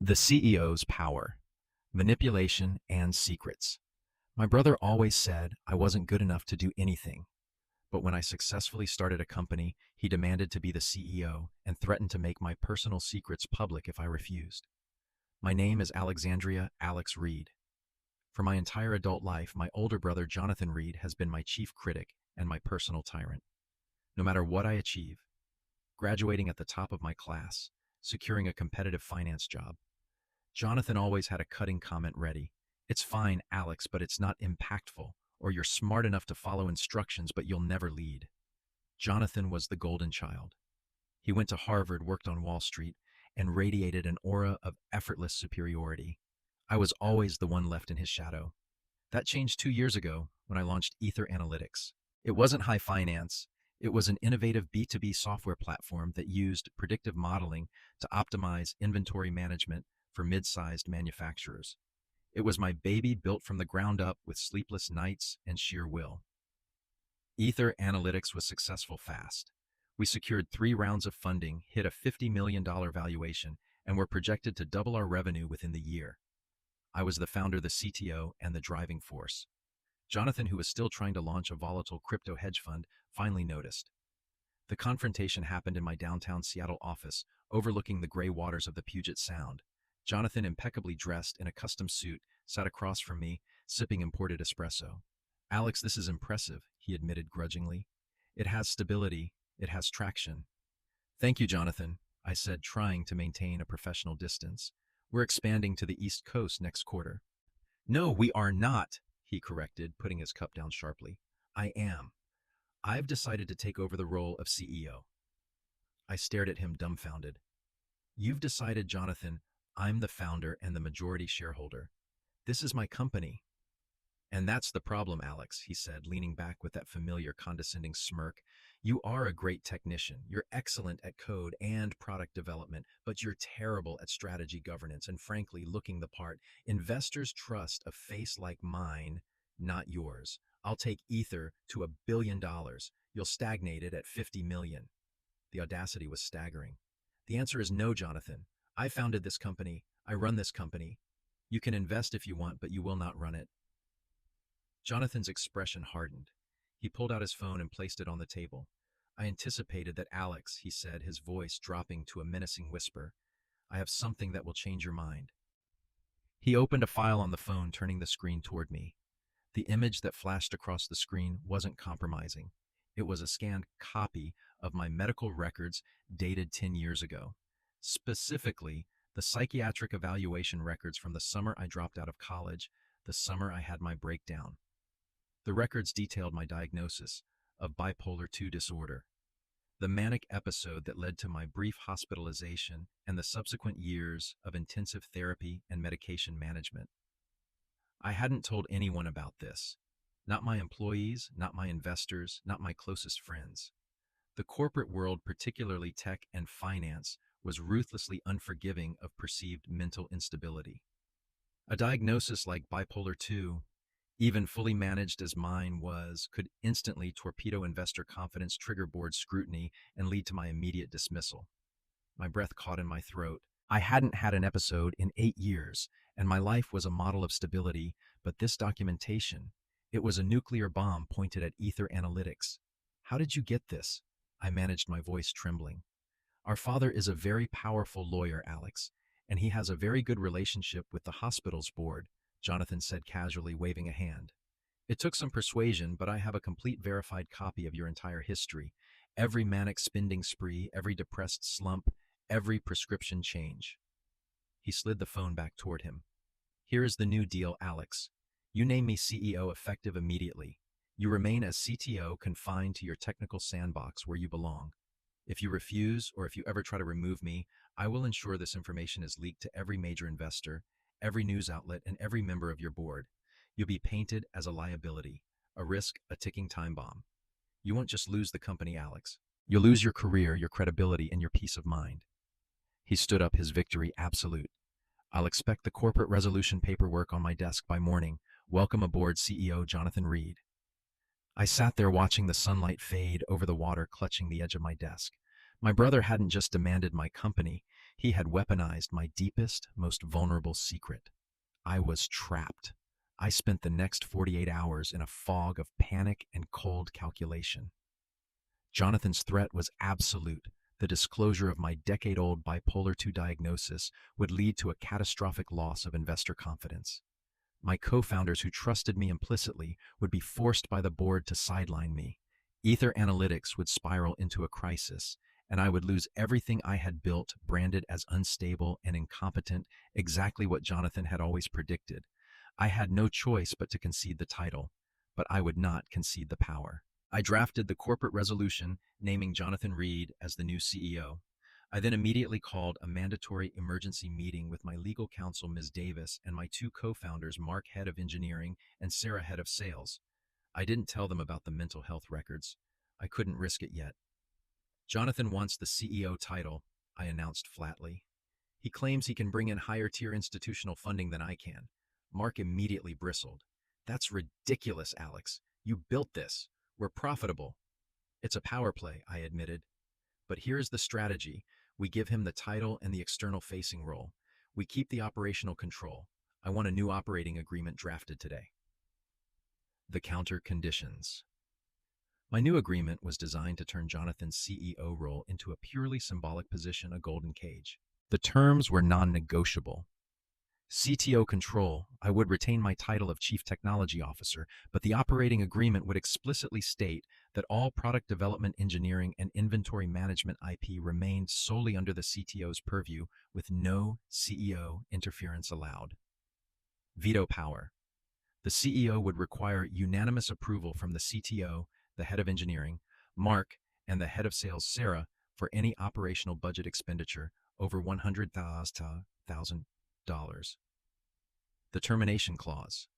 The CEO's power, manipulation, and secrets. My brother always said I wasn't good enough to do anything, but when I successfully started a company, he demanded to be the CEO and threatened to make my personal secrets public if I refused. My name is Alexandria Alex Reed. For my entire adult life, my older brother Jonathan Reed has been my chief critic and my personal tyrant. No matter what I achieve, graduating at the top of my class, securing a competitive finance job, Jonathan always had a cutting comment ready. It's fine, Alex, but it's not impactful, or you're smart enough to follow instructions, but you'll never lead. Jonathan was the golden child. He went to Harvard, worked on Wall Street, and radiated an aura of effortless superiority. I was always the one left in his shadow. That changed 2 years ago when I launched Ether Analytics. It wasn't high finance. It was an innovative B2B software platform that used predictive modeling to optimize inventory management for mid-sized manufacturers. It was my baby built from the ground up with sleepless nights and sheer will. Ether Analytics was successful fast. We secured 3 rounds of funding, hit a $50 million valuation, and were projected to double our revenue within the year. I was the founder, the CTO, and the driving force. Jonathan, who was still trying to launch a volatile crypto hedge fund, finally noticed. The confrontation happened in my downtown Seattle office, overlooking the gray waters of the Puget Sound. Jonathan, impeccably dressed in a custom suit, sat across from me, sipping imported espresso. Alex, this is impressive, he admitted grudgingly. It has stability, it has traction. Thank you, Jonathan, I said, trying to maintain a professional distance. We're expanding to the East Coast next quarter. No, we are not, he corrected, putting his cup down sharply. I am. I've decided to take over the role of CEO. I stared at him dumbfounded. You've decided, Jonathan. I'm the founder and the majority shareholder. This is my company. And that's the problem, Alex, he said, leaning back with that familiar condescending smirk. You are a great technician. You're excellent at code and product development, but you're terrible at strategy, governance, and frankly, looking the part. Investors trust a face like mine, not yours. I'll take Ether to $1 billion. You'll stagnate it at 50 million. The audacity was staggering. The answer is no, Jonathan. I founded this company. I run this company. You can invest if you want, but you will not run it. Jonathan's expression hardened. He pulled out his phone and placed it on the table. I anticipated that. Alex, he said, his voice dropping to a menacing whisper, I have something that will change your mind. He opened a file on the phone, turning the screen toward me. The image that flashed across the screen wasn't compromising. It was a scanned copy of my medical records dated 10 years ago. Specifically, the psychiatric evaluation records from the summer I dropped out of college, the summer I had my breakdown. The records detailed my diagnosis of bipolar II disorder, the manic episode that led to my brief hospitalization, and the subsequent years of intensive therapy and medication management. I hadn't told anyone about this. Not my employees, not my investors, not my closest friends. The corporate world, particularly tech and finance, was ruthlessly unforgiving of perceived mental instability. A diagnosis like bipolar II, even fully managed as mine was, could instantly torpedo investor confidence, trigger board scrutiny, and lead to my immediate dismissal. My breath caught in my throat. I hadn't had an episode in 8 years, and my life was a model of stability, but this documentation, it was a nuclear bomb pointed at Ether Analytics. How did you get this? I managed, my voice trembling. Our father is a very powerful lawyer, Alex, and he has a very good relationship with the hospital's board, Jonathan said casually, waving a hand. It took some persuasion, but I have a complete verified copy of your entire history. Every manic spending spree, every depressed slump, every prescription change. He slid the phone back toward him. Here is the new deal, Alex. You name me CEO effective immediately. You remain as CTO confined to your technical sandbox where you belong. If you refuse, or if you ever try to remove me, I will ensure this information is leaked to every major investor, every news outlet, and every member of your board. You'll be painted as a liability, a risk, a ticking time bomb. You won't just lose the company, Alex. You'll lose your career, your credibility, and your peace of mind. He stood up, his victory absolute. I'll expect the corporate resolution paperwork on my desk by morning. Welcome aboard, CEO Jonathan Reed. I sat there watching the sunlight fade over the water, clutching the edge of my desk. My brother hadn't just demanded my company, He had weaponized my deepest, most vulnerable secret. I was trapped. I spent the next 48 hours in a fog of panic and cold calculation. Jonathan's threat was absolute. The disclosure of my decade-old bipolar II diagnosis would lead to a catastrophic loss of investor confidence. My co-founders who trusted me implicitly would be forced by the board to sideline me. Ether Analytics would spiral into a crisis, and I would lose everything I had built, branded as unstable and incompetent, exactly what Jonathan had always predicted. I had no choice but to concede the title, but I would not concede the power. I drafted the corporate resolution naming Jonathan Reed as the new CEO. I then immediately called a mandatory emergency meeting with my legal counsel, Ms. Davis, and my two co-founders, Mark, head of engineering, and Sarah, head of sales. I didn't tell them about the mental health records. I couldn't risk it yet. Jonathan wants the CEO title, I announced flatly. He claims he can bring in higher-tier institutional funding than I can. Mark immediately bristled. That's ridiculous, Alex. You built this. We're profitable. It's a power play, I admitted. But here's the strategy. We give him the title and the external-facing role. We keep the operational control. I want a new operating agreement drafted today. The counter conditions. My new agreement was designed to turn Jonathan's CEO role into a purely symbolic position, a golden cage. The terms were non-negotiable. CTO control, I would retain my title of Chief Technology Officer, but the operating agreement would explicitly state that all product development, engineering, and inventory management IP remained solely under the CTO's purview, with no CEO interference allowed. Veto power. The CEO would require unanimous approval from the CTO, the head of engineering, Mark, and the head of sales, Sarah, for any operational budget expenditure over $100,000. The termination clause.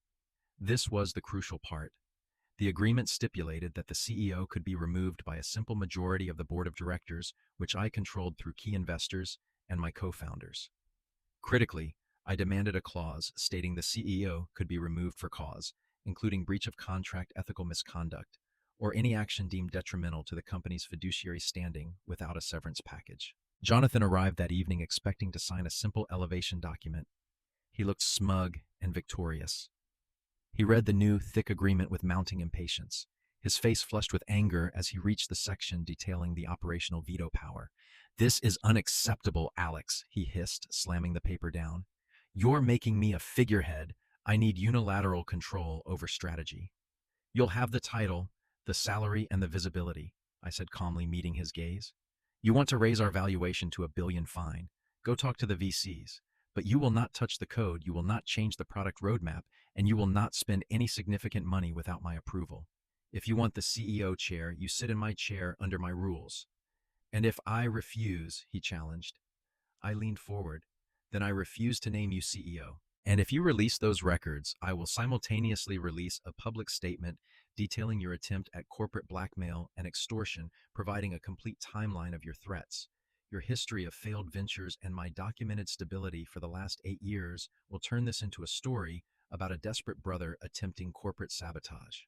This was the crucial part. The agreement stipulated that the CEO could be removed by a simple majority of the board of directors, which I controlled through key investors and my co-founders. Critically, I demanded a clause stating the CEO could be removed for cause, including breach of contract, ethical misconduct, or any action deemed detrimental to the company's fiduciary standing without a severance package. Jonathan arrived that evening expecting to sign a simple elevation document. He looked smug and victorious. He read the new, thick agreement with mounting impatience, his face flushed with anger as he reached the section detailing the operational veto power. "This is unacceptable, Alex," he hissed, slamming the paper down. "You're making me a figurehead. I need unilateral control over strategy." "You'll have the title, the salary, and the visibility," I said calmly, meeting his gaze. "You want to raise our valuation to $1 billion, fine. Go talk to the VCs. But you will not touch the code, you will not change the product roadmap, and you will not spend any significant money without my approval. If you want the CEO chair, you sit in my chair under my rules." "And if I refuse," he challenged. I leaned forward. "Then I refuse to name you CEO. And if you release those records, I will simultaneously release a public statement detailing your attempt at corporate blackmail and extortion, providing a complete timeline of your threats. Your history of failed ventures and my documented stability for the last 8 years will turn this into a story about a desperate brother attempting corporate sabotage.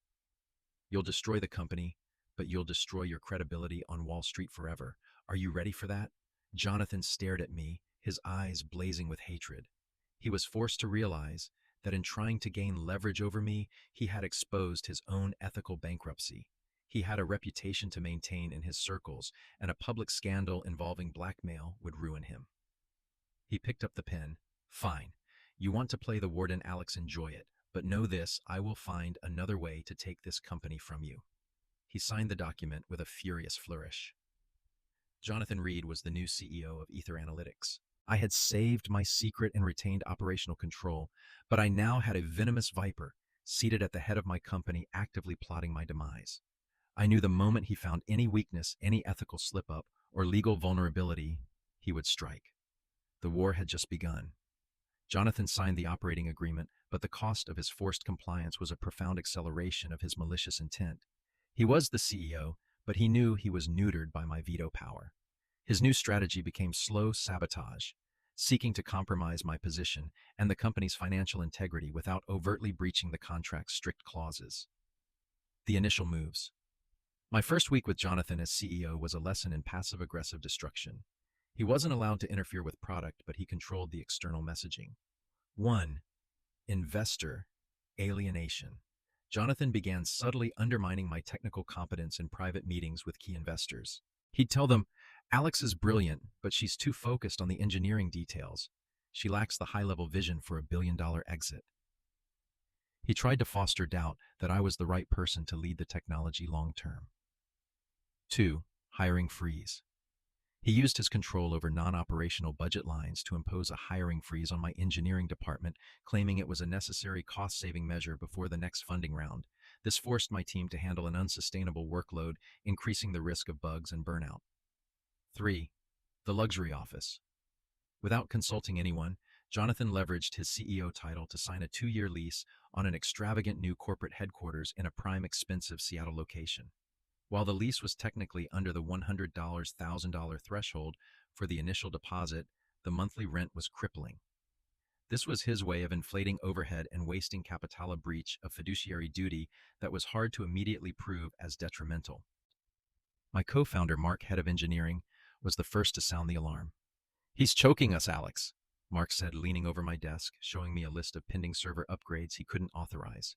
You'll destroy the company, but you'll destroy your credibility on Wall Street forever. Are you ready for that?" Jonathan stared at me, his eyes blazing with hatred. He was forced to realize that in trying to gain leverage over me, he had exposed his own ethical bankruptcy. He had a reputation to maintain in his circles, and a public scandal involving blackmail would ruin him. He picked up the pen. "Fine. You want to play the warden, Alex, enjoy it. But know this, I will find another way to take this company from you." He signed the document with a furious flourish. Jonathan Reed was the new CEO of Ether Analytics. I had saved my secret and retained operational control, but I now had a venomous viper seated at the head of my company, actively plotting my demise. I knew the moment he found any weakness, any ethical slip-up, or legal vulnerability, he would strike. The war had just begun. Jonathan signed the operating agreement, but the cost of his forced compliance was a profound acceleration of his malicious intent. He was the CEO, but he knew he was neutered by my veto power. His new strategy became slow sabotage, seeking to compromise my position and the company's financial integrity without overtly breaching the contract's strict clauses. The initial moves. My first week with Jonathan as CEO was a lesson in passive-aggressive destruction. He wasn't allowed to interfere with product, but he controlled the external messaging. 1. Investor alienation. Jonathan began subtly undermining my technical competence in private meetings with key investors. He'd tell them, Alex is brilliant, but she's too focused on the engineering details. She lacks the high-level vision for a billion-dollar exit. He tried to foster doubt that I was the right person to lead the technology long-term. 2. Hiring freeze. He used his control over non-operational budget lines to impose a hiring freeze on my engineering department, claiming it was a necessary cost-saving measure before the next funding round. This forced my team to handle an unsustainable workload, increasing the risk of bugs and burnout. 3. The luxury office. Without consulting anyone, Jonathan leveraged his CEO title to sign a 2-year lease on an extravagant new corporate headquarters in a prime expensive Seattle location. While the lease was technically under the $100,000 threshold for the initial deposit, the monthly rent was crippling. This was his way of inflating overhead and wasting capital, a breach of fiduciary duty that was hard to immediately prove as detrimental. My co-founder, Mark, head of engineering, was the first to sound the alarm. He's choking us, Alex, Mark said, leaning over my desk, showing me a list of pending server upgrades he couldn't authorize.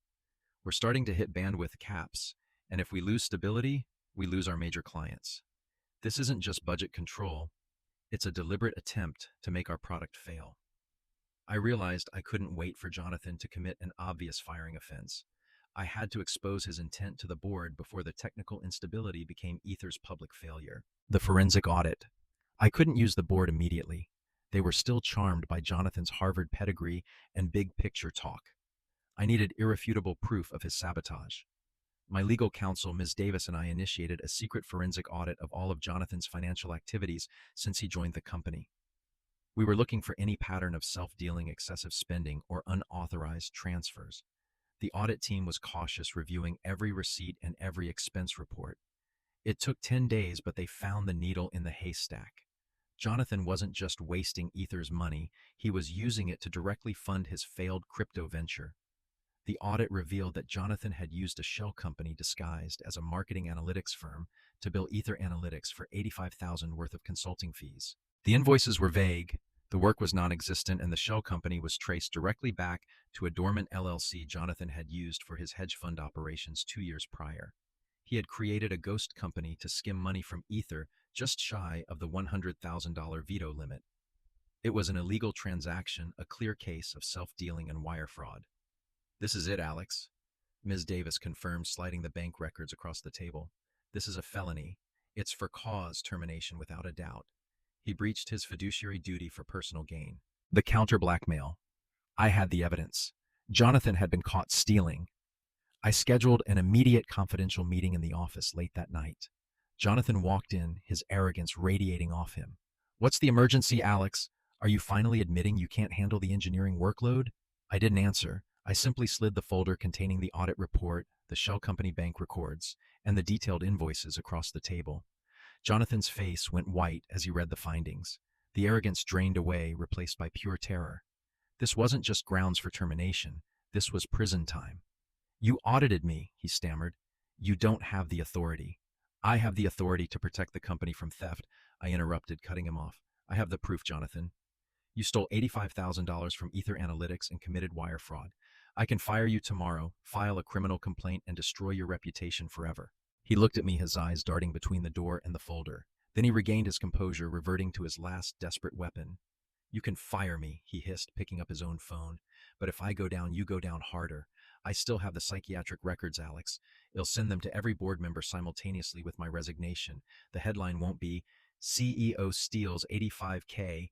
We're starting to hit bandwidth caps, and if we lose stability, we lose our major clients. This isn't just budget control, it's a deliberate attempt to make our product fail. I realized I couldn't wait for Jonathan to commit an obvious firing offense. I had to expose his intent to the board before the technical instability became Ether's public failure. The forensic audit. I couldn't use the board immediately. They were still charmed by Jonathan's Harvard pedigree and big picture talk. I needed irrefutable proof of his sabotage. My legal counsel, Ms. Davis, and I initiated a secret forensic audit of all of Jonathan's financial activities since he joined the company. We were looking for any pattern of self-dealing, excessive spending, or unauthorized transfers. The audit team was cautious, reviewing every receipt and every expense report. It took 10 days, but they found the needle in the haystack. Jonathan wasn't just wasting Ether's money, he was using it to directly fund his failed crypto venture. The audit revealed that Jonathan had used a shell company disguised as a marketing analytics firm to bill Ether Analytics for $85,000 worth of consulting fees. The invoices were vague, the work was non-existent, and the shell company was traced directly back to a dormant LLC Jonathan had used for his hedge fund operations 2 years prior. He had created a ghost company to skim money from Ether just shy of the $100,000 veto limit. It was an illegal transaction, a clear case of self-dealing and wire fraud. This is it, Alex, Ms. Davis confirmed, sliding the bank records across the table. This is a felony. It's for cause termination without a doubt. He breached his fiduciary duty for personal gain. The counter-blackmail. I had the evidence. Jonathan had been caught stealing. I scheduled an immediate confidential meeting in the office late that night. Jonathan walked in, his arrogance radiating off him. What's the emergency, Alex? Are you finally admitting you can't handle the engineering workload? I didn't answer. I simply slid the folder containing the audit report, the shell company bank records, and the detailed invoices across the table. Jonathan's face went white as he read the findings. The arrogance drained away, replaced by pure terror. This wasn't just grounds for termination. This was prison time. You audited me, he stammered. You don't have the authority. I have the authority to protect the company from theft, I interrupted, cutting him off. I have the proof, Jonathan. You stole $85,000 from Ether Analytics and committed wire fraud. I can fire you tomorrow, file a criminal complaint, and destroy your reputation forever. He looked at me, his eyes darting between the door and the folder. Then he regained his composure, reverting to his last desperate weapon. You can fire me, he hissed, picking up his own phone. But if I go down, you go down harder. I still have the psychiatric records, Alex. I'll send them to every board member simultaneously with my resignation. The headline won't be, CEO steals $85K.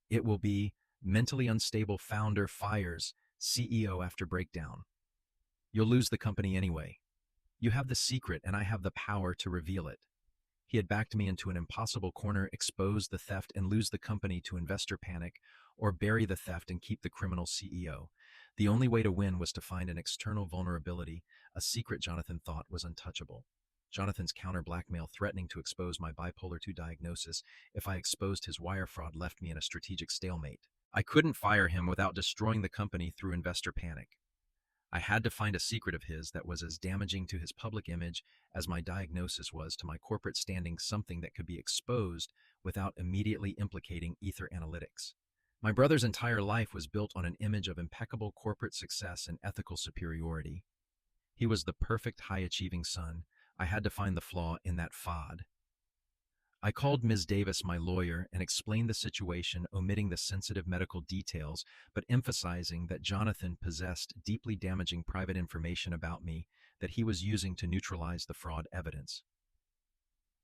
It will be, mentally unstable founder fires CEO after breakdown. You'll lose the company anyway. You have the secret, and I have the power to reveal it. He had backed me into an impossible corner, expose the theft and lose the company to investor panic, or bury the theft and keep the criminal CEO. The only way to win was to find an external vulnerability, a secret Jonathan thought was untouchable. Jonathan's counter-blackmail, threatening to expose my bipolar II diagnosis if I exposed his wire fraud, left me in a strategic stalemate. I couldn't fire him without destroying the company through investor panic. I had to find a secret of his that was as damaging to his public image as my diagnosis was to my corporate standing, something that could be exposed without immediately implicating Ether Analytics. My brother's entire life was built on an image of impeccable corporate success and ethical superiority. He was the perfect high-achieving son. I had to find the flaw in that facade. I called Ms. Davis, my lawyer, and explained the situation, omitting the sensitive medical details, but emphasizing that Jonathan possessed deeply damaging private information about me that he was using to neutralize the fraud evidence.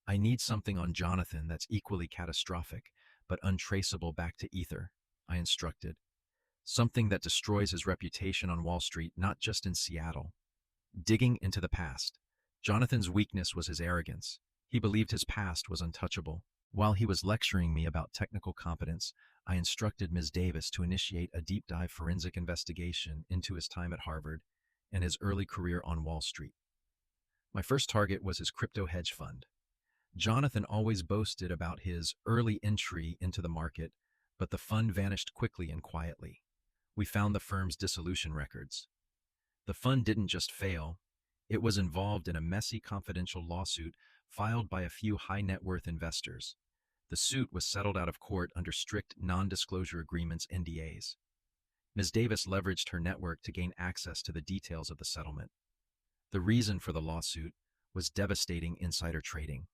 I need something on Jonathan that's equally catastrophic, but untraceable back to Ether, I instructed. Something that destroys his reputation on Wall Street, not just in Seattle. Digging into the past. Jonathan's weakness was his arrogance. He believed his past was untouchable. While he was lecturing me about technical competence, I instructed Ms. Davis to initiate a deep dive forensic investigation into his time at Harvard and his early career on Wall Street. My first target was his crypto hedge fund. Jonathan always boasted about his early entry into the market, but the fund vanished quickly and quietly. We found the firm's dissolution records. The fund didn't just fail, it was involved in a messy confidential lawsuit filed by a few high-net-worth investors. The suit was settled out of court under strict non-disclosure agreements, NDAs. Ms. Davis leveraged her network to gain access to the details of the settlement. The reason for the lawsuit was devastating insider trading.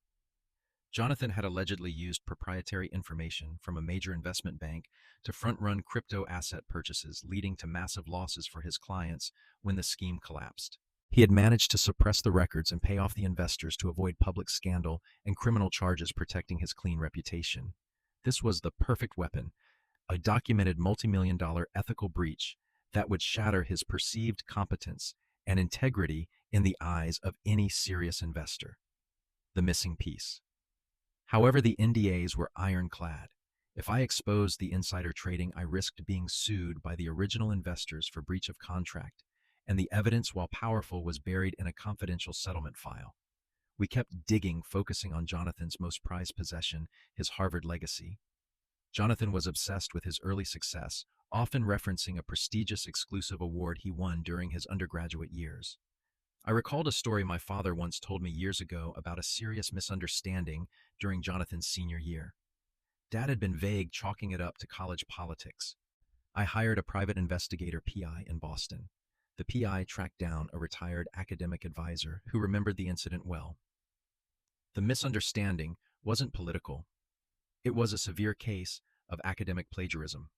Jonathan had allegedly used proprietary information from a major investment bank to front-run crypto asset purchases, leading to massive losses for his clients when the scheme collapsed. He had managed to suppress the records and pay off the investors to avoid public scandal and criminal charges, protecting his clean reputation. This was the perfect weapon, a documented multi-million-dollar ethical breach that would shatter his perceived competence and integrity in the eyes of any serious investor. The missing piece. However, the NDAs were ironclad. If I exposed the insider trading, I risked being sued by the original investors for breach of contract, and the evidence, while powerful, was buried in a confidential settlement file. We kept digging, focusing on Jonathan's most prized possession, his Harvard legacy. Jonathan was obsessed with his early success, often referencing a prestigious exclusive award he won during his undergraduate years. I recalled a story my father once told me years ago about a serious misunderstanding during Jonathan's senior year. Dad had been vague, chalking it up to college politics. I hired a private investigator, PI, in Boston. The PI tracked down a retired academic advisor who remembered the incident well. The misunderstanding wasn't political. It was a severe case of academic plagiarism.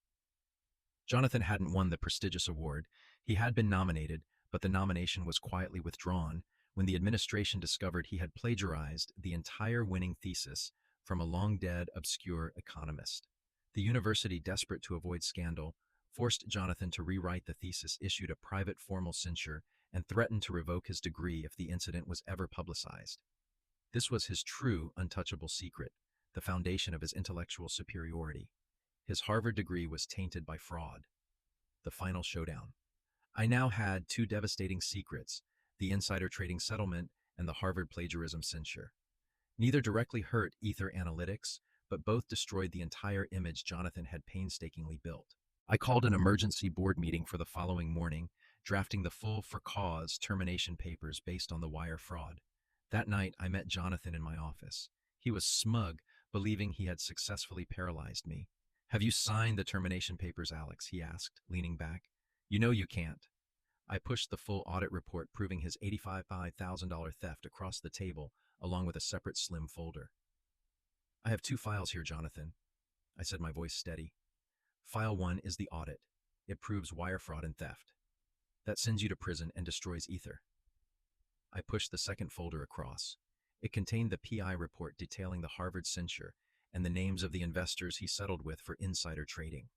Jonathan hadn't won the prestigious award. He had been nominated, but the nomination was quietly withdrawn when the administration discovered he had plagiarized the entire winning thesis from a long-dead, obscure economist. The university, desperate to avoid scandal, forced Jonathan to rewrite the thesis, issued a private formal censure, and threatened to revoke his degree if the incident was ever publicized. This was his true, untouchable secret, the foundation of his intellectual superiority. His Harvard degree was tainted by fraud. The final showdown. I now had two devastating secrets, the insider trading settlement and the Harvard plagiarism censure. Neither directly hurt Ether Analytics, but both destroyed the entire image Jonathan had painstakingly built. I called an emergency board meeting for the following morning, drafting the full for cause termination papers based on the wire fraud. That night, I met Jonathan in my office. He was smug, believing he had successfully paralyzed me. "Have you signed the termination papers, Alex?" he asked, leaning back. "You know you can't." I pushed the full audit report proving his $85,000 theft across the table, along with a separate slim folder. "I have two files here, Jonathan," I said, my voice steady. "File 1 is the audit. It proves wire fraud and theft. That sends you to prison and destroys Ether." I pushed the second folder across. It contained the PI report detailing the Harvard censure and the names of the investors he settled with for insider trading.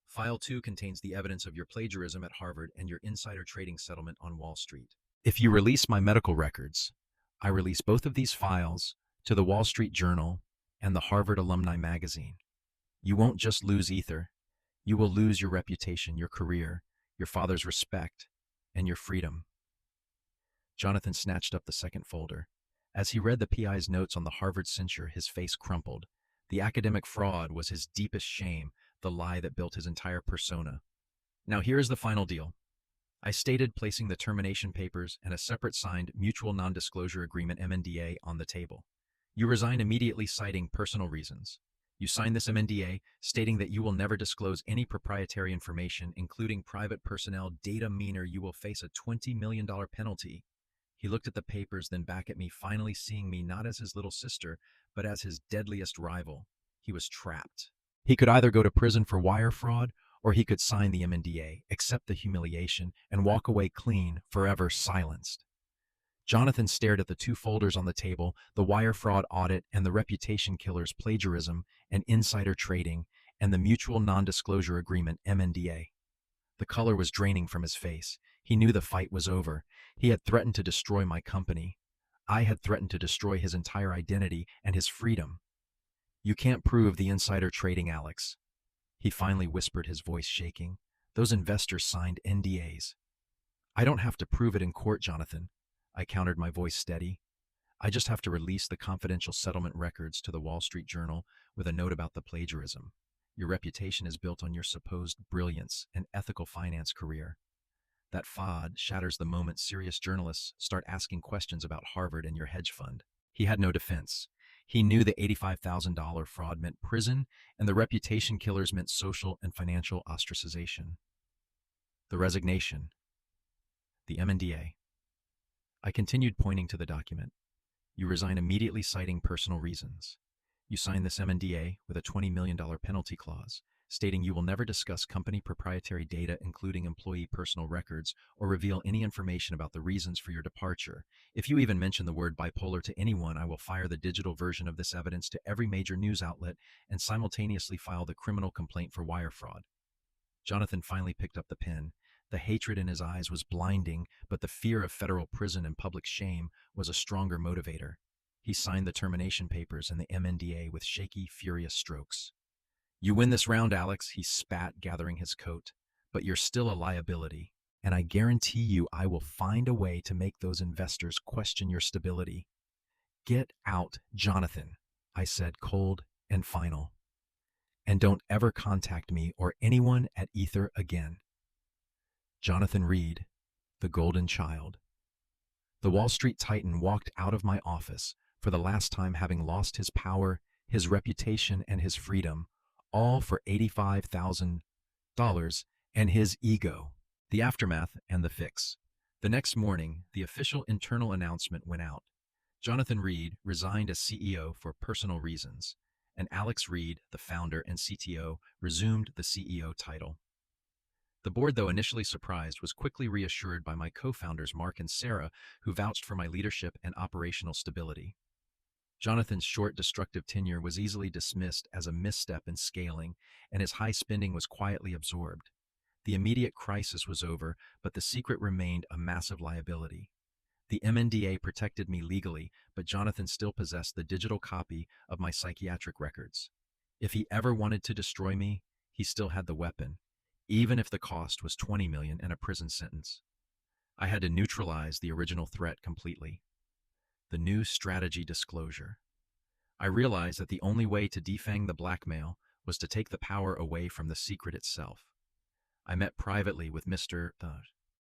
"File 2 contains the evidence of your plagiarism at Harvard and your insider trading settlement on Wall Street. If you release my medical records, I release both of these files to the Wall Street Journal and the Harvard Alumni Magazine. You won't just lose Ether. You will lose your reputation, your career, your father's respect, and your freedom." Jonathan snatched up the second folder. As he read the PI's notes on the Harvard censure, his face crumpled. The academic fraud was his deepest shame, the lie that built his entire persona. "Now here's the final deal." I stated, placing the termination papers and a separate signed Mutual Non-Disclosure Agreement MNDA on the table. You resign immediately, citing personal reasons. You sign this MNDA stating that you will never disclose any proprietary information, including private personnel data. Meaner, you will face a $20 million penalty. He looked at the papers, then back at me, finally seeing me not as his little sister, but as his deadliest rival. He was trapped. He could either go to prison for wire fraud, or he could sign the MNDA, accept the humiliation, and walk away clean, forever silenced. Jonathan stared at the two folders on the table, the wire fraud audit and the reputation killers plagiarism and insider trading, and the Mutual Non-Disclosure Agreement MNDA. The color was draining from his face. He knew the fight was over. He had threatened to destroy my company. I had threatened to destroy his entire identity and his freedom. You can't prove the insider trading, Alex. He finally whispered, his voice shaking. Those investors signed NDAs. I don't have to prove it in court, Jonathan. I countered, my voice steady. I just have to release the confidential settlement records to the Wall Street Journal with a note about the plagiarism. Your reputation is built on your supposed brilliance and ethical finance career. That fraud shatters the moment serious journalists start asking questions about Harvard and your hedge fund. He had no defense. He knew the $85,000 fraud meant prison, and the reputation killers meant social and financial ostracization. The resignation. The MNDA. I continued, pointing to the document. You resign immediately, citing personal reasons. You sign this MNDA with a $20 million penalty clause, stating you will never discuss company proprietary data, including employee personal records, or reveal any information about the reasons for your departure. If you even mention the word bipolar to anyone, I will fire the digital version of this evidence to every major news outlet and simultaneously file the criminal complaint for wire fraud. Jonathan finally picked up the pen. The hatred in his eyes was blinding, but the fear of federal prison and public shame was a stronger motivator. He signed the termination papers and the MNDA with shaky, furious strokes. You win this round, Alex, he spat, gathering his coat. But you're still a liability, and I guarantee you I will find a way to make those investors question your stability. Get out, Jonathan, I said, cold and final. And don't ever contact me or anyone at Ether again. Jonathan Reed, the Golden Child. The Wall Street Titan walked out of my office, for the last time, having lost his power, his reputation, and his freedom, all for $85,000 and his ego. The aftermath and the fix. The next morning, the official internal announcement went out. Jonathan Reed resigned as CEO for personal reasons, and Alex Reed, the founder and CTO, resumed the CEO title. The board, though initially surprised, was quickly reassured by my co-founders Mark and Sarah, who vouched for my leadership and operational stability. Jonathan's short, destructive tenure was easily dismissed as a misstep in scaling, and his high spending was quietly absorbed. The immediate crisis was over, but the secret remained a massive liability. The MNDA protected me legally, but Jonathan still possessed the digital copy of my psychiatric records. If he ever wanted to destroy me, he still had the weapon, even if the cost was $20 million and a prison sentence. I had to neutralize the original threat completely. The new strategy: disclosure. I realized that the only way to defang the blackmail was to take the power away from the secret itself. I met privately with Mr.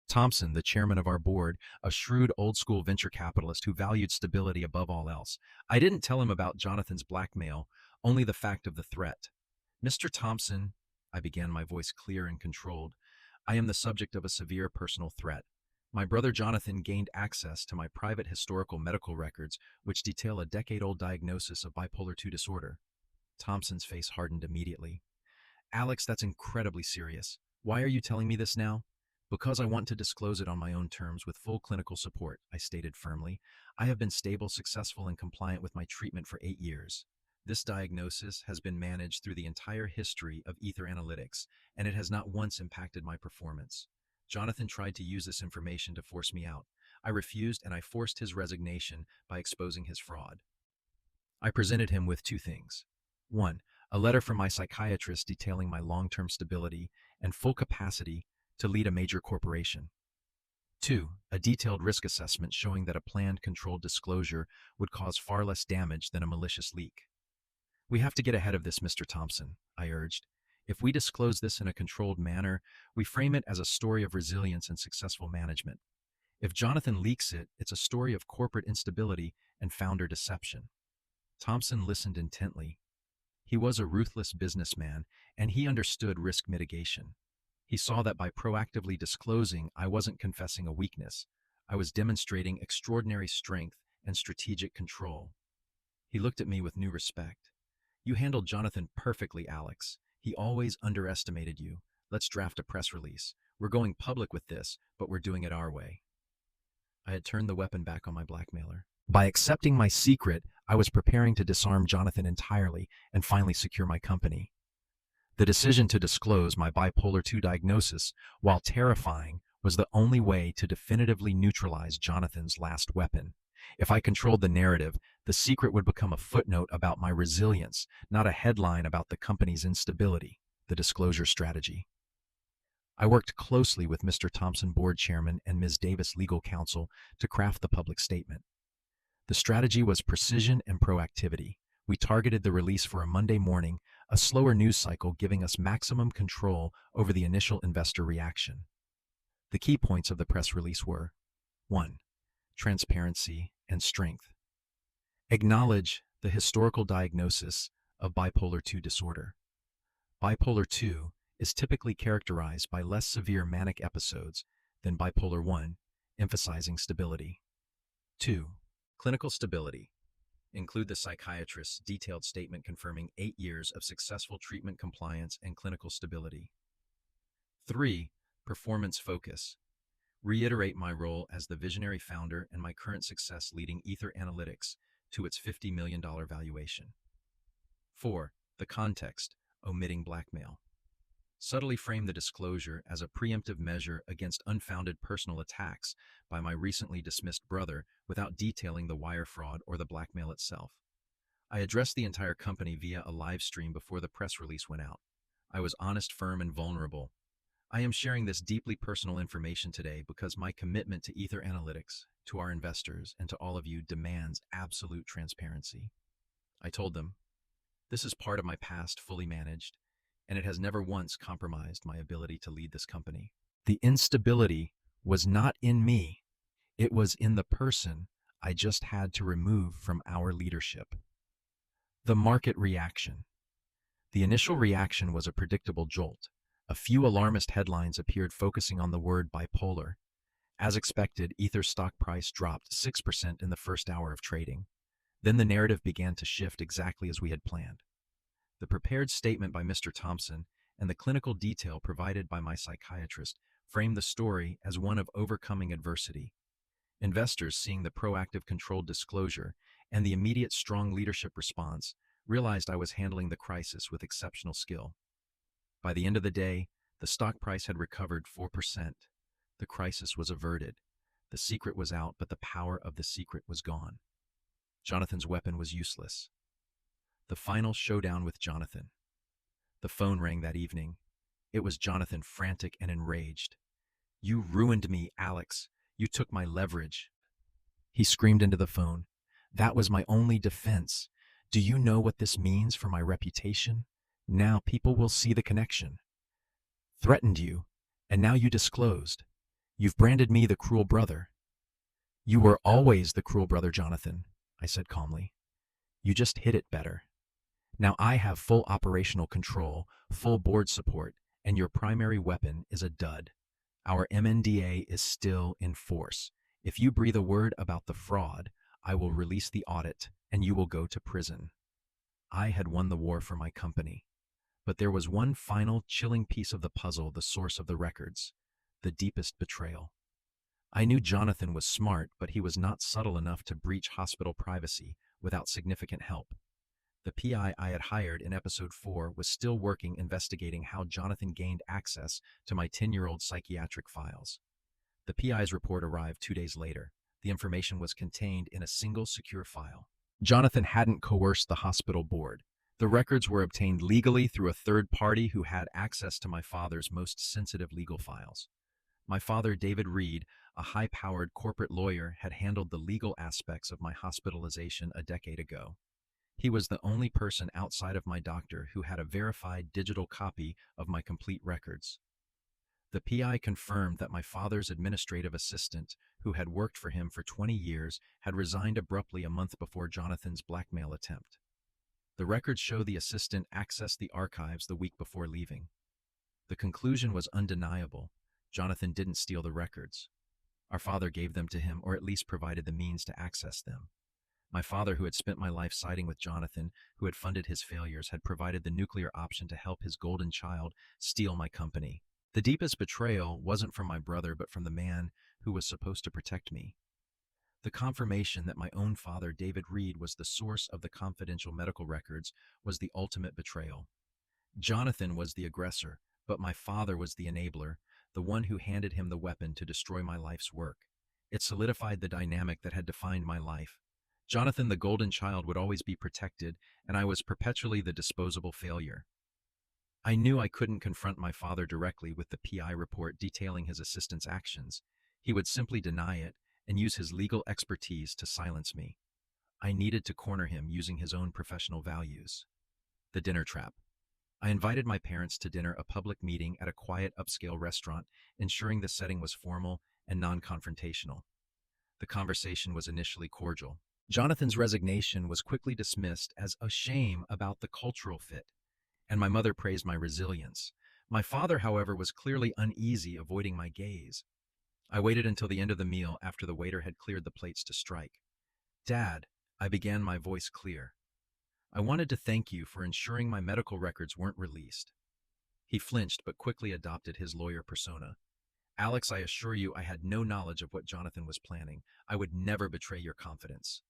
Thompson, the chairman of our board, a shrewd old-school venture capitalist who valued stability above all else. I didn't tell him about Jonathan's blackmail, only the fact of the threat. Mr. Thompson, I began, my voice clear and controlled, I am the subject of a severe personal threat. My brother Jonathan gained access to my private historical medical records, which detail a decade-old diagnosis of bipolar II disorder. Thompson's face hardened immediately. Alex, that's incredibly serious. Why are you telling me this now? Because I want to disclose it on my own terms with full clinical support, I stated firmly. I have been stable, successful, and compliant with my treatment for 8 years. This diagnosis has been managed through the entire history of Ether Analytics, and it has not once impacted my performance. Jonathan tried to use this information to force me out. I refused, and I forced his resignation by exposing his fraud. I presented him with two things. 1, a letter from my psychiatrist detailing my long-term stability and full capacity to lead a major corporation. 2, a detailed risk assessment showing that a planned, controlled disclosure would cause far less damage than a malicious leak. We have to get ahead of this, Mr. Thompson, I urged. If we disclose this in a controlled manner, we frame it as a story of resilience and successful management. If Jonathan leaks it, it's a story of corporate instability and founder deception. Thompson listened intently. He was a ruthless businessman, and he understood risk mitigation. He saw that by proactively disclosing, I wasn't confessing a weakness. I was demonstrating extraordinary strength and strategic control. He looked at me with new respect. You handled Jonathan perfectly, Alex. He always underestimated you. Let's draft a press release. We're going public with this, but we're doing it our way. I had turned the weapon back on my blackmailer. By accepting my secret, I was preparing to disarm Jonathan entirely and finally secure my company. The decision to disclose my bipolar II diagnosis, while terrifying, was the only way to definitively neutralize Jonathan's last weapon. If I controlled the narrative, the secret would become a footnote about my resilience, not a headline about the company's instability. The disclosure strategy. I worked closely with Mr. Thompson, board chairman, and Ms. Davis, legal counsel, to craft the public statement. The strategy was precision and proactivity. We targeted the release for a Monday morning, a slower news cycle giving us maximum control over the initial investor reaction. The key points of the press release were: 1. Transparency and strength. Acknowledge the historical diagnosis of bipolar II disorder. Bipolar II is typically characterized by less severe manic episodes than bipolar I, emphasizing stability. 2. Clinical stability. Include the psychiatrist's detailed statement confirming 8 years of successful treatment compliance and clinical stability. 3. Performance focus. Reiterate my role as the visionary founder and my current success leading Ether Analytics to its $50 million valuation. 4. The context, omitting blackmail. Subtly frame the disclosure as a preemptive measure against unfounded personal attacks by my recently dismissed brother without detailing the wire fraud or the blackmail itself. I addressed the entire company via a live stream before the press release went out. I was honest, firm, and vulnerable. I am sharing this deeply personal information today because my commitment to Ether Analytics, to our investors, and to all of you demands absolute transparency. I told them, this is part of my past fully managed, and it has never once compromised my ability to lead this company. The instability was not in me. It was in the person I just had to remove from our leadership. The market reaction. The initial reaction was a predictable jolt. A few alarmist headlines appeared focusing on the word bipolar. As expected, Ether's stock price dropped 6% in the first hour of trading. Then the narrative began to shift exactly as we had planned. The prepared statement by Mr. Thompson and the clinical detail provided by my psychiatrist framed the story as one of overcoming adversity. Investors, seeing the proactive, controlled disclosure and the immediate strong leadership response, realized I was handling the crisis with exceptional skill. By the end of the day, the stock price had recovered 4%. The crisis was averted. The secret was out, but the power of the secret was gone. Jonathan's weapon was useless. The final showdown with Jonathan. The phone rang that evening. It was Jonathan, frantic and enraged. "You ruined me, Alex. You took my leverage." He screamed into the phone. "That was my only defense. Do you know what this means for my reputation? Now people will see the connection. Threatened you, and now you disclosed. You've branded me the cruel brother." "You were always the cruel brother, Jonathan," I said calmly. "You just hid it better. Now I have full operational control, full board support, and your primary weapon is a dud. Our MNDA is still in force. If you breathe a word about the fraud, I will release the audit, and you will go to prison." I had won the war for my company. But there was one final chilling piece of the puzzle, the source of the records, the deepest betrayal. I knew Jonathan was smart, but he was not subtle enough to breach hospital privacy without significant help. The PI I had hired in episode 4 was still working investigating how Jonathan gained access to my 10-year-old psychiatric files. The PI's report arrived 2 days later. The information was contained in a single secure file. Jonathan hadn't coerced the hospital board. The records were obtained legally through a third party who had access to my father's most sensitive legal files. My father, David Reed, a high-powered corporate lawyer, had handled the legal aspects of my hospitalization a decade ago. He was the only person outside of my doctor who had a verified digital copy of my complete records. The PI confirmed that my father's administrative assistant, who had worked for him for 20 years, had resigned abruptly a month before Jonathan's blackmail attempt. The records show the assistant accessed the archives the week before leaving. The conclusion was undeniable. Jonathan didn't steal the records. Our father gave them to him, or at least provided the means to access them. My father, who had spent my life siding with Jonathan, who had funded his failures, had provided the nuclear option to help his golden child steal my company. The deepest betrayal wasn't from my brother, but from the man who was supposed to protect me. The confirmation that my own father, David Reed, was the source of the confidential medical records was the ultimate betrayal. Jonathan was the aggressor, but my father was the enabler, the one who handed him the weapon to destroy my life's work. It solidified the dynamic that had defined my life. Jonathan, the golden child, would always be protected, and I was perpetually the disposable failure. I knew I couldn't confront my father directly with the PI report detailing his assistant's actions. He would simply deny it and use his legal expertise to silence me. I needed to corner him using his own professional values. The dinner trap. I invited my parents to dinner, a public meeting at a quiet upscale restaurant, ensuring the setting was formal and non-confrontational. The conversation was initially cordial. Jonathan's resignation was quickly dismissed as a shame about the cultural fit, and my mother praised my resilience. My father, however, was clearly uneasy, avoiding my gaze. I waited until the end of the meal, after the waiter had cleared the plates to strike. "Dad," I began, my voice clear, "I wanted to thank you for ensuring my medical records weren't released." He flinched, but quickly adopted his lawyer persona. "Alex, I assure you I had no knowledge of what Jonathan was planning. I would never betray your confidence."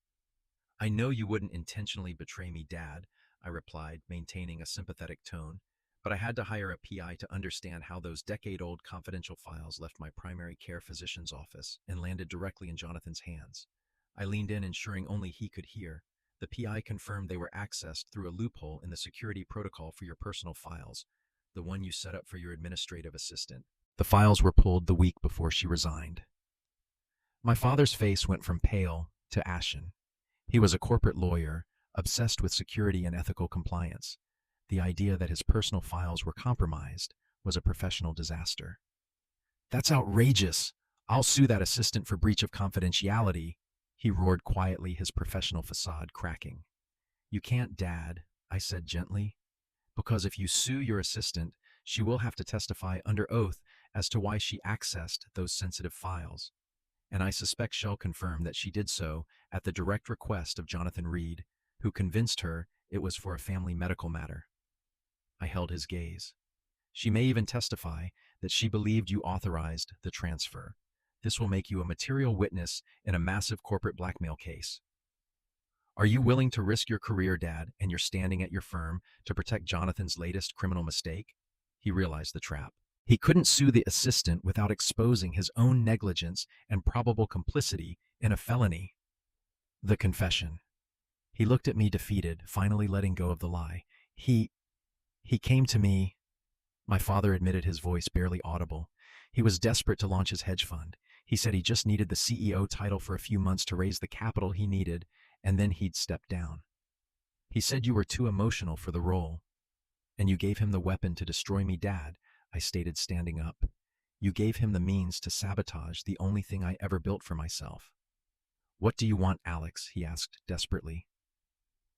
"I know you wouldn't intentionally betray me, Dad," I replied, maintaining a sympathetic tone, "but I had to hire a PI to understand how those decade-old confidential files left my primary care physician's office and landed directly in Jonathan's hands." I leaned in, ensuring only he could hear. "The PI confirmed they were accessed through a loophole in the security protocol for your personal files, the one you set up for your administrative assistant. The files were pulled the week before she resigned." My father's face went from pale to ashen. He was a corporate lawyer, obsessed with security and ethical compliance. The idea that his personal files were compromised was a professional disaster. "That's outrageous! I'll sue that assistant for breach of confidentiality," he roared quietly, his professional facade cracking. "You can't, Dad," I said gently, "because if you sue your assistant, she will have to testify under oath as to why she accessed those sensitive files. And I suspect she'll confirm that she did so at the direct request of Jonathan Reed, who convinced her it was for a family medical matter." I held his gaze. "She may even testify that she believed you authorized the transfer. This will make you a material witness in a massive corporate blackmail case. Are you willing to risk your career, Dad, and your standing at your firm to protect Jonathan's latest criminal mistake?" He realized the trap. He couldn't sue the assistant without exposing his own negligence and probable complicity in a felony. The confession. He looked at me defeated, finally letting go of the lie. He came to me," my father admitted, his voice barely audible. "He was desperate to launch his hedge fund. He said he just needed the CEO title for a few months to raise the capital he needed, and then he'd step down. He said you were too emotional for the role. And you gave him the weapon to destroy me, Dad," I stated, standing up. "You gave him the means to sabotage the only thing I ever built for myself." "What do you want, Alex?" he asked desperately.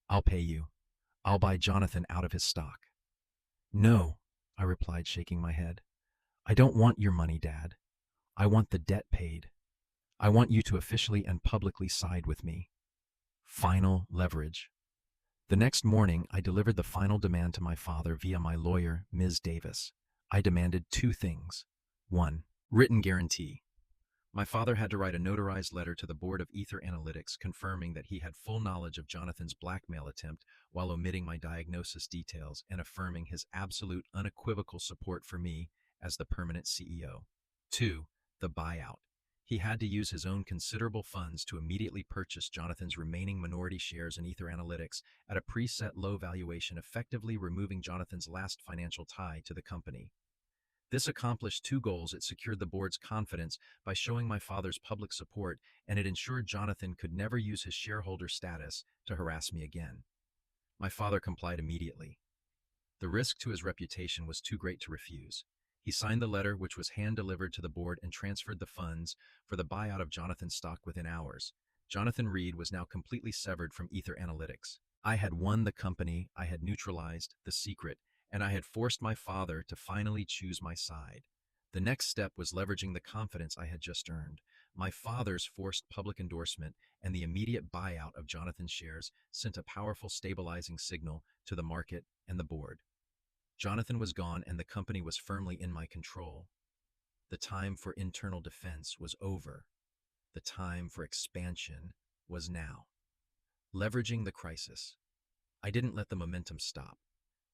"I'll pay you. I'll buy Jonathan out of his stock." "No," I replied, shaking my head. "I don't want your money, Dad. I want the debt paid. I want you to officially and publicly side with me." Final leverage. The next morning, I delivered the final demand to my father via my lawyer, Ms. Davis. I demanded two things. 1. Written guarantee. My father had to write a notarized letter to the board of Ether Analytics confirming that he had full knowledge of Jonathan's blackmail attempt while omitting my diagnosis details and affirming his absolute unequivocal support for me as the permanent CEO. 2. The buyout. He had to use his own considerable funds to immediately purchase Jonathan's remaining minority shares in Ether Analytics at a preset low valuation, effectively removing Jonathan's last financial tie to the company. This accomplished two goals. It secured the board's confidence by showing my father's public support, and it ensured Jonathan could never use his shareholder status to harass me again. My father complied immediately. The risk to his reputation was too great to refuse. He signed the letter, which was hand-delivered to the board, and transferred the funds for the buyout of Jonathan's stock within hours. Jonathan Reed was now completely severed from Ether Analytics. I had won the company, I had neutralized the secret, and I had forced my father to finally choose my side. The next step was leveraging the confidence I had just earned. My father's forced public endorsement and the immediate buyout of Jonathan's shares sent a powerful stabilizing signal to the market and the board. Jonathan was gone and the company was firmly in my control. The time for internal defense was over. The time for expansion was now. Leveraging the crisis. I didn't let the momentum stop.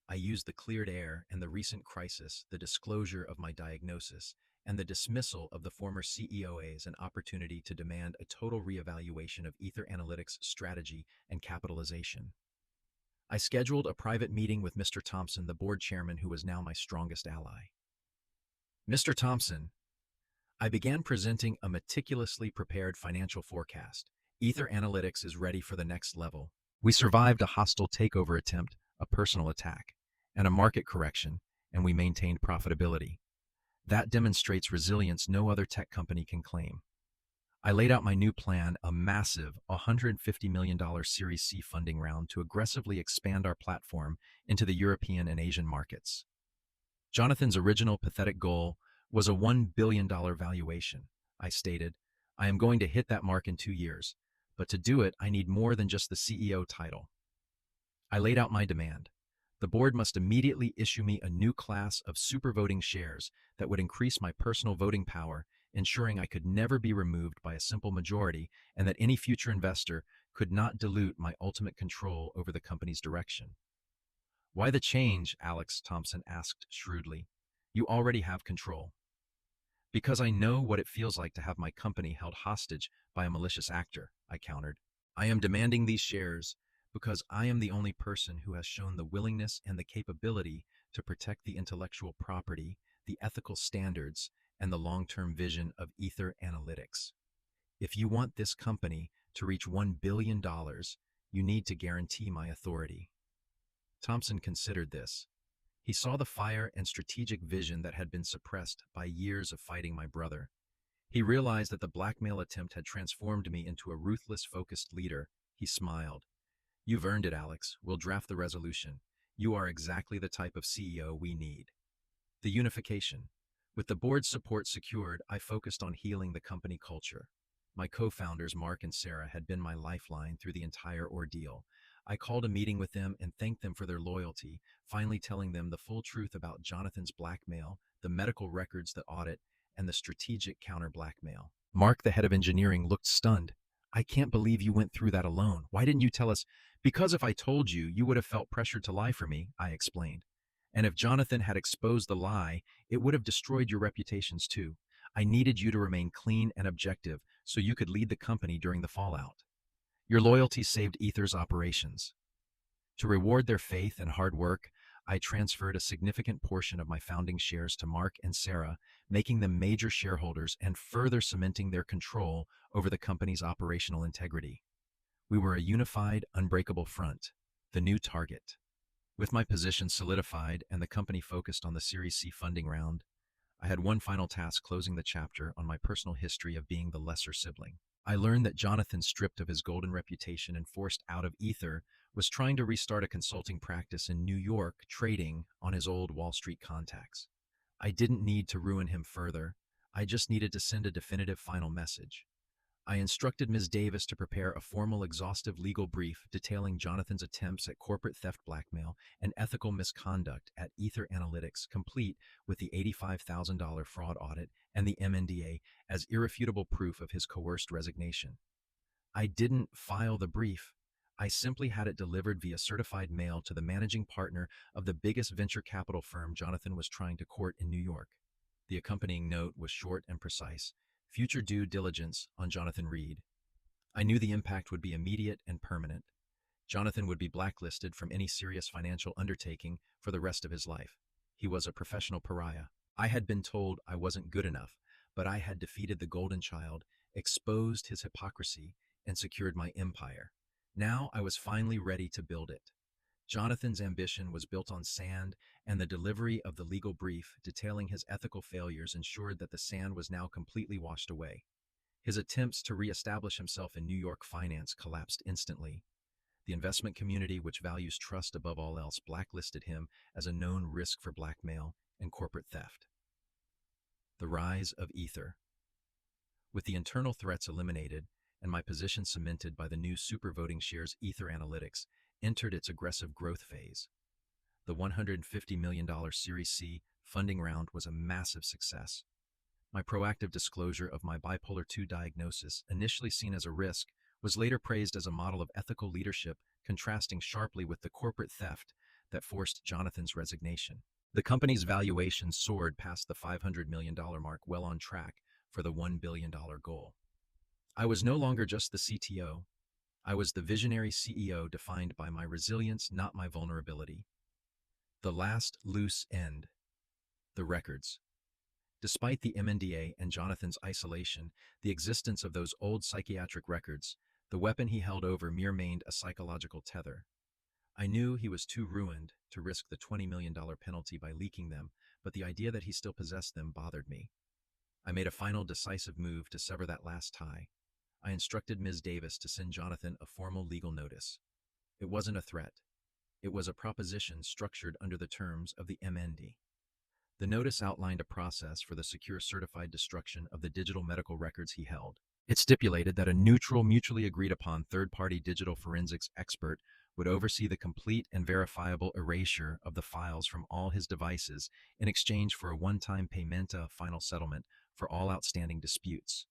I used the cleared air and the recent crisis, the disclosure of my diagnosis, and the dismissal of the former CEO as an opportunity to demand a total reevaluation of Ether Analytics' strategy and capitalization. I scheduled a private meeting with Mr. Thompson, the board chairman who was now my strongest ally. Mr. Thompson, I began presenting a meticulously prepared financial forecast. Ether Analytics is ready for the next level. We survived a hostile takeover attempt, a personal attack, and a market correction, and we maintained profitability. That demonstrates resilience no other tech company can claim. I laid out my new plan, a massive $150 million Series C funding round to aggressively expand our platform into the European and Asian markets. Jonathan's original pathetic goal was a $1 billion valuation. I stated, I am going to hit that mark in 2 years, but to do it, I need more than just the CEO title. I laid out my demand. The board must immediately issue me a new class of supervoting shares that would increase my personal voting power, ensuring I could never be removed by a simple majority and that any future investor could not dilute my ultimate control over the company's direction. Why the change? Alex Thompson asked shrewdly. You already have control. Because I know what it feels like to have my company held hostage by a malicious actor, I countered. I am demanding these shares because I am the only person who has shown the willingness and the capability to protect the intellectual property, the ethical standards, and the long-term vision of Ether Analytics. If you want this company to reach $1 billion, you need to guarantee my authority. Thompson considered this. He saw the fire and strategic vision that had been suppressed by years of fighting my brother. He realized that the blackmail attempt had transformed me into a ruthless, focused leader. He smiled. You've earned it, Alex. We'll draft the resolution. You are exactly the type of CEO we need. The unification. With the board's support secured, I focused on healing the company culture. My co-founders, Mark and Sarah, had been my lifeline through the entire ordeal. I called a meeting with them and thanked them for their loyalty, finally telling them the full truth about Jonathan's blackmail, the medical records, the audit, and the strategic counter-blackmail. Mark, the head of engineering, looked stunned. I can't believe you went through that alone. Why didn't you tell us? Because if I told you, you would have felt pressured to lie for me, I explained. And if Jonathan had exposed the lie, it would have destroyed your reputations too. I needed you to remain clean and objective so you could lead the company during the fallout. Your loyalty saved Ether's operations. To reward their faith and hard work, I transferred a significant portion of my founding shares to Mark and Sarah, making them major shareholders and further cementing their control over the company's operational integrity. We were a unified, unbreakable front, the new target. With my position solidified and the company focused on the Series C funding round, I had one final task: closing the chapter on my personal history of being the lesser sibling. I learned that Jonathan, stripped of his golden reputation and forced out of Ether, was trying to restart a consulting practice in New York, trading on his old Wall Street contacts. I didn't need to ruin him further. I just needed to send a definitive final message. I instructed Ms. Davis to prepare a formal, exhaustive legal brief detailing Jonathan's attempts at corporate theft, blackmail, and ethical misconduct at Ether Analytics, complete with the $85,000 fraud audit and the MNDA as irrefutable proof of his coerced resignation. I didn't file the brief. I simply had it delivered via certified mail to the managing partner of the biggest venture capital firm Jonathan was trying to court in New York. The accompanying note was short and precise. Future due diligence on Jonathan Reed. I knew the impact would be immediate and permanent. Jonathan would be blacklisted from any serious financial undertaking for the rest of his life. He was a professional pariah. I had been told I wasn't good enough, but I had defeated the Golden Child, exposed his hypocrisy, and secured my empire. Now I was finally ready to build it. Jonathan's ambition was built on sand, and the delivery of the legal brief detailing his ethical failures ensured that the sand was now completely washed away. His attempts to re-establish himself in New York finance collapsed instantly. The investment community, which values trust above all else, blacklisted him as a known risk for blackmail and corporate theft. The rise of Ether. With the internal threats eliminated and my position cemented by the new supervoting shares, Ether Analytics entered its aggressive growth phase. The $150 million Series C funding round was a massive success. My proactive disclosure of my bipolar II diagnosis, initially seen as a risk, was later praised as a model of ethical leadership, contrasting sharply with the corporate theft that forced Jonathan's resignation. The company's valuation soared past the $500 million mark, well on track for the $1 billion goal. I was no longer just the CTO. I was the visionary CEO defined by my resilience, not my vulnerability. The last loose end. The records. Despite the MNDA and Jonathan's isolation, the existence of those old psychiatric records, the weapon he held over me remained a psychological tether. I knew he was too ruined to risk the $20 million penalty by leaking them, but the idea that he still possessed them bothered me. I made a final decisive move to sever that last tie. I instructed Ms. Davis to send Jonathan a formal legal notice. It wasn't a threat. It was a proposition structured under the terms of the MND. The notice outlined a process for the secure certified destruction of the digital medical records he held. It stipulated that a neutral, mutually agreed-upon third-party digital forensics expert would oversee the complete and verifiable erasure of the files from all his devices in exchange for a one-time paymenta final settlement for all outstanding disputes.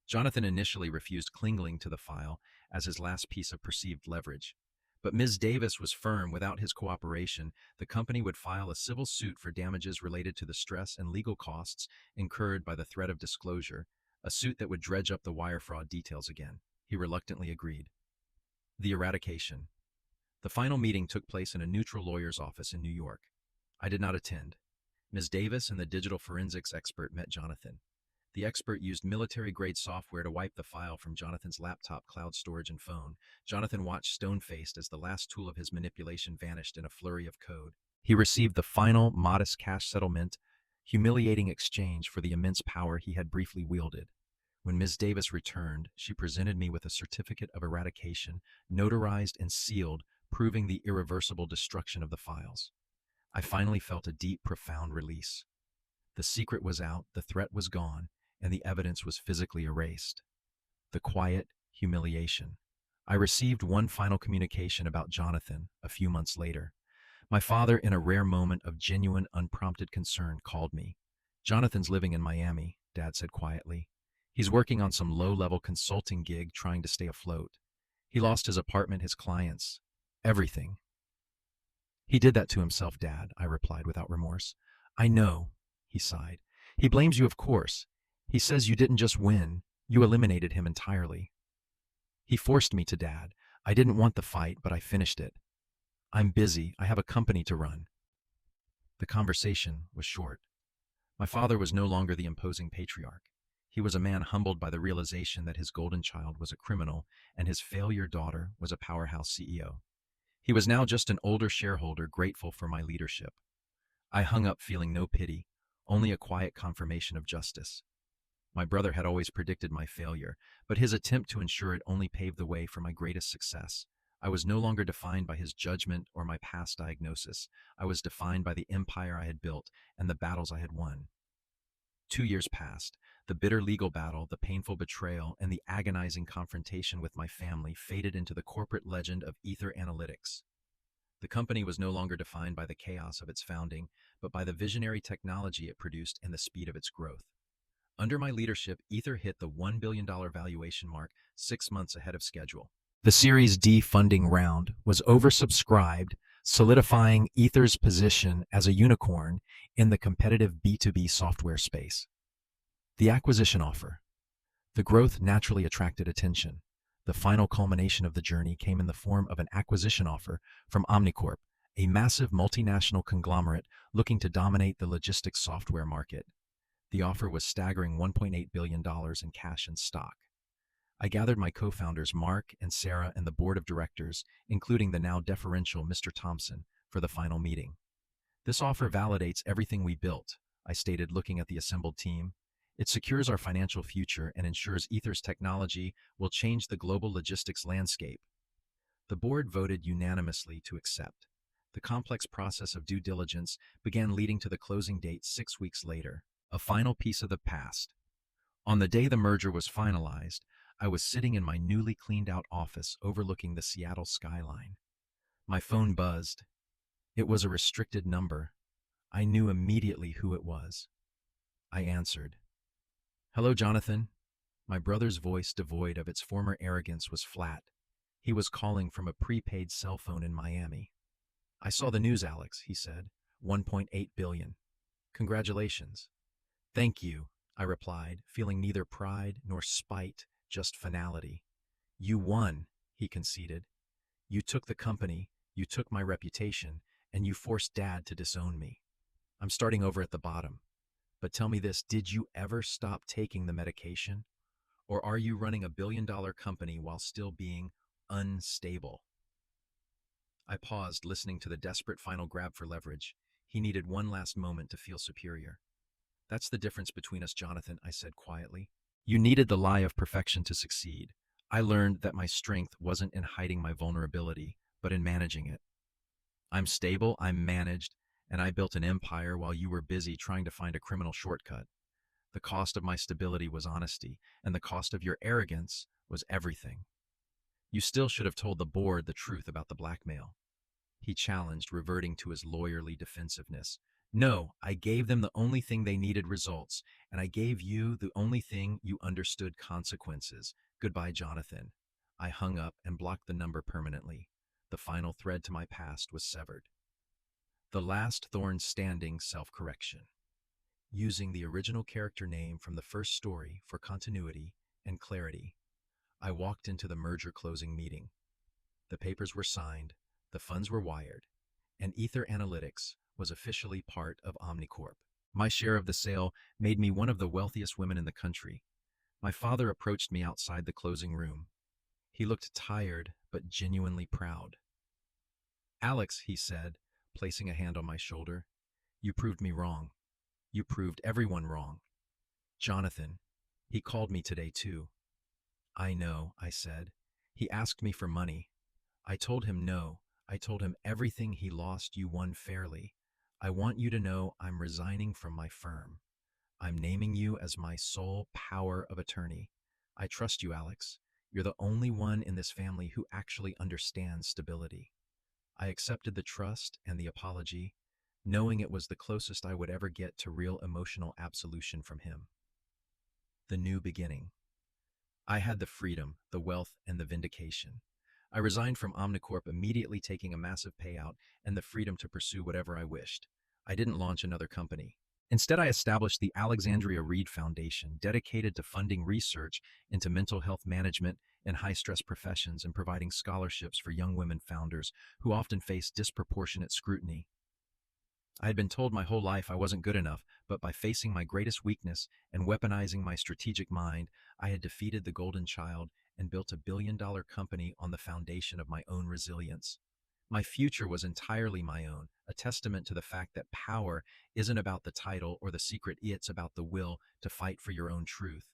Jonathan initially refused clinging to the file as his last piece of perceived leverage. But Ms. Davis was firm. Without his cooperation, the company would file a civil suit for damages related to the stress and legal costs incurred by the threat of disclosure, a suit that would dredge up the wire fraud details again. He reluctantly agreed. The eradication. The final meeting took place in a neutral lawyer's office in New York. I did not attend. Ms. Davis and the digital forensics expert met Jonathan. The expert used military-grade software to wipe the file from Jonathan's laptop, cloud storage, and phone. Jonathan watched stone-faced as the last tool of his manipulation vanished in a flurry of code. He received the final, modest cash settlement, humiliating exchange for the immense power he had briefly wielded. When Ms. Davis returned, she presented me with a certificate of eradication, notarized and sealed, proving the irreversible destruction of the files. I finally felt a deep, profound release. The secret was out, the threat was gone, and the evidence was physically erased. The quiet humiliation. I received one final communication about Jonathan a few months later. My father, in a rare moment of genuine, unprompted concern, called me. "Jonathan's living in Miami," Dad said quietly. "He's working on some low-level consulting gig trying to stay afloat. He lost his apartment, his clients, everything." "He did that to himself, Dad," I replied without remorse. "I know," he sighed. "He blames you, of course. He says you didn't just win, you eliminated him entirely." "He forced me to, Dad. I didn't want the fight, but I finished it. I'm busy. I have a company to run." The conversation was short. My father was no longer the imposing patriarch. He was a man humbled by the realization that his golden child was a criminal and his failure daughter was a powerhouse CEO. He was now just an older shareholder grateful for my leadership. I hung up feeling no pity, only a quiet confirmation of justice. My brother had always predicted my failure, but his attempt to ensure it only paved the way for my greatest success. I was no longer defined by his judgment or my past diagnosis. I was defined by the empire I had built and the battles I had won. 2 years passed. The bitter legal battle, the painful betrayal, and the agonizing confrontation with my family faded into the corporate legend of Ether Analytics. The company was no longer defined by the chaos of its founding, but by the visionary technology it produced and the speed of its growth. Under my leadership, Ether hit the $1 billion valuation mark 6 months ahead of schedule. The Series D funding round was oversubscribed, solidifying Ether's position as a unicorn in the competitive B2B software space. The acquisition offer. The growth naturally attracted attention. The final culmination of the journey came in the form of an acquisition offer from Omnicorp, a massive multinational conglomerate looking to dominate the logistics software market. The offer was staggering $1.8 billion in cash and stock. I gathered my co-founders Mark and Sarah and the board of directors, including the now deferential Mr. Thompson, for the final meeting. This offer validates everything we built, I stated, looking at the assembled team. It secures our financial future and ensures Ether's technology will change the global logistics landscape. The board voted unanimously to accept. The complex process of due diligence began, leading to the closing date 6 weeks later, a final piece of the past. On the day the merger was finalized, I was sitting in my newly cleaned out office overlooking the Seattle skyline. My phone buzzed. It was a restricted number. I knew immediately who it was. I answered. "Hello, Jonathan." My brother's voice, devoid of its former arrogance, was flat. He was calling from a prepaid cell phone in Miami. "I saw the news, Alex," he said. 1.8 billion. Congratulations. "Thank you," I replied, feeling neither pride nor spite, just finality. "You won," he conceded. "You took the company, you took my reputation, and you forced Dad to disown me. I'm starting over at the bottom. But tell me this, did you ever stop taking the medication? Or are you running a billion-dollar company while still being unstable?" I paused, listening to the desperate final grab for leverage. He needed one last moment to feel superior. "That's the difference between us, Jonathan," I said quietly. "You needed the lie of perfection to succeed. I learned that my strength wasn't in hiding my vulnerability, but in managing it. I'm stable, I'm managed, and I built an empire while you were busy trying to find a criminal shortcut. The cost of my stability was honesty, and the cost of your arrogance was everything. You still should have told the board the truth about the blackmail," he challenged, reverting to his lawyerly defensiveness. "No, I gave them the only thing they needed, results, and I gave you the only thing you understood, consequences. Goodbye, Jonathan." I hung up and blocked the number permanently. The final thread to my past was severed. The last thorn standing, self-correction. Using the original character name from the first story for continuity and clarity, I walked into the merger closing meeting. The papers were signed, the funds were wired, and Ether Analytics was officially part of Omnicorp. My share of the sale made me one of the wealthiest women in the country. My father approached me outside the closing room. He looked tired, but genuinely proud. "Alex," he said, placing a hand on my shoulder, "you proved me wrong. You proved everyone wrong. Jonathan, he called me today too." "I know," I said. "He asked me for money. I told him no. I told him everything he lost you won fairly. I want you to know I'm resigning from my firm. I'm naming you as my sole power of attorney. I trust you, Alex. You're the only one in this family who actually understands stability." I accepted the trust and the apology, knowing it was the closest I would ever get to real emotional absolution from him. The new beginning. I had the freedom, the wealth, and the vindication. I resigned from Omnicorp, immediately taking a massive payout and the freedom to pursue whatever I wished. I didn't launch another company. Instead, I established the Alexandria Reed Foundation, dedicated to funding research into mental health management in high-stress professions and providing scholarships for young women founders who often face disproportionate scrutiny. I had been told my whole life I wasn't good enough, but by facing my greatest weakness and weaponizing my strategic mind, I had defeated the golden child and built a billion-dollar company on the foundation of my own resilience. My future was entirely my own, a testament to the fact that power isn't about the title or the secret, it's about the will to fight for your own truth.